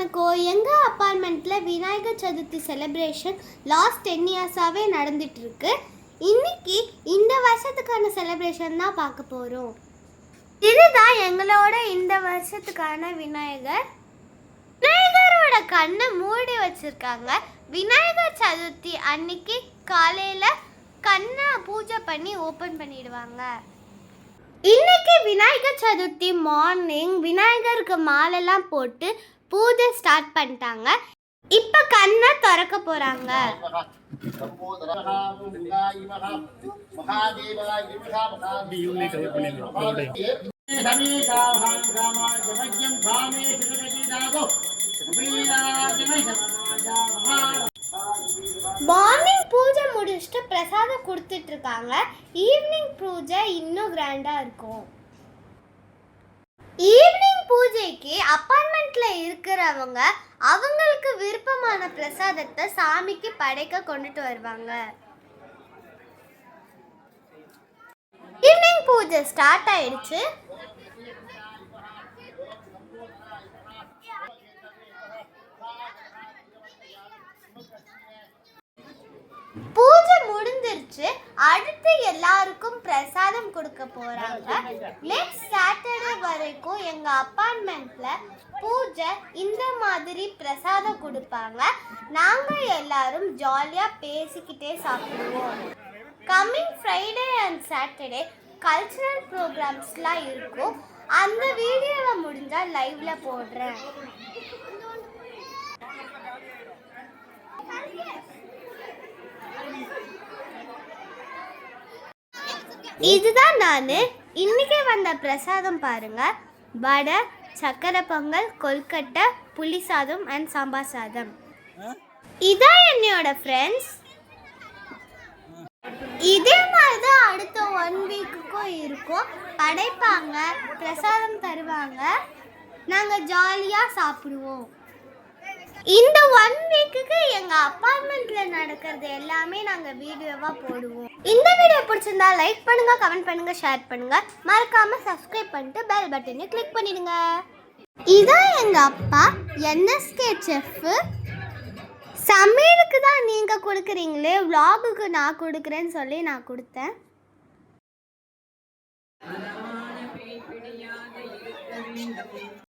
வணக்கம். எங்கள் அப்பார்ட்மெண்ட்டில் விநாயகர் சதுர்த்தி செலிப்ரேஷன் லாஸ்ட் 10 இயர்ஸாகவே நடந்துகிட்ருக்கு. இன்னைக்கு இந்த வருஷத்துக்கான செலிப்ரேஷன் தான் பார்க்க போகிறோம். இதுதான் எங்களோட இந்த வருஷத்துக்கான விநாயகர். விநாயகரோட கண்ணை மூடி வச்சுருக்காங்க. விநாயகர் சதுர்த்தி அன்னைக்கு காலையில் கண்ணை பூஜை பண்ணி ஓப்பன் பண்ணிடுவாங்க. இன்னைக்கு விநாயகர் சதுர்த்தி மார்னிங் விநாயகருக்கு மாலைலாம் போட்டு பூஜை ஸ்டார்ட் பண்ணிட்டாங்க. இப்போ கண்ணை திறக்க போகிறாங்க. மார்னிங் பூஜை முடிச்சுட்டு பிரசாதம் கொடுத்துட்டு இருக்காங்க. ஈவினிங் பூஜை இன்னும் கிராண்டா இருக்கும். ஈவினிங் பூஜைக்கு அப்பார்ட்மெண்ட்ல இருக்கிறவங்க அவங்களுக்கு விருப்பமான பிரசாதத்தை சாமிக்கு படைக்க கொண்டுட்டு வருவாங்க. ஈவினிங் பூஜை ஸ்டார்ட் ஆயிடுச்சு. பூஜை முடிஞ்சிருச்சு. அடுத்து எல்லாருக்கும் பிரசாதம் கொடுக்க போறாங்க. நெக்ஸ்ட் சாட்டர்டே வரைக்கும் எங்க அப்பார்ட்மெண்ட்ல பூஜை இந்த மாதிரி பிரசாதம் கொடுப்பாங்க. நாங்க எல்லாரும் ஜாலியா பேசிக்கிட்டே சாப்பிடுவோம். Coming Friday and Saturday cultural ப்ரோக்ராம்ஸ்லாம் இருக்கும். அந்த வீடியோவை முடிஞ்சா லைவ்ல போடுறேன். இதுதான் நான் இன்னைக்கு வந்த பிரசாதம் பாருங்க. வடை, சக்கரை பொங்கல், கொல்கட்டை, புளி சாதம் அண்ட் சாம்பார் சாதம். இதான் என்னோட ஃப்ரெண்ட்ஸ். இதே மாதிரி தான் அடுத்த 1 வீக்குக்கும் இருக்கும். படைப்பாங்க, பிரசாதம் தருவாங்க, நாங்கள் ஜாலியாக சாப்பிடுவோம். இந்த 1 வீக்குக்கு எங்கள் அப்பார்ட்மெண்ட்டில் நடக்கிறது எல்லாமே நாங்கள் வீடியோவாக போடுவோம். இந்த வீடியோ பிடிச்சிருந்தா லைக் பண்ணுங்கள், கமெண்ட் பண்ணுங்கள், ஷேர் பண்ணுங்கள். மறக்காமல் சப்ஸ்கிரைப் பண்ணிட்டு பெல் பட்டனையும் கிளிக் பண்ணிடுங்க. இதான் எங்கள் அப்பா என்எஸ்கே செஃப். சமையலுக்கு தான் நீங்கள் கொடுக்குறீங்களே, vlogக்கு நான் கொடுக்குறேன்னு சொல்லி நான் கொடுத்தேன்.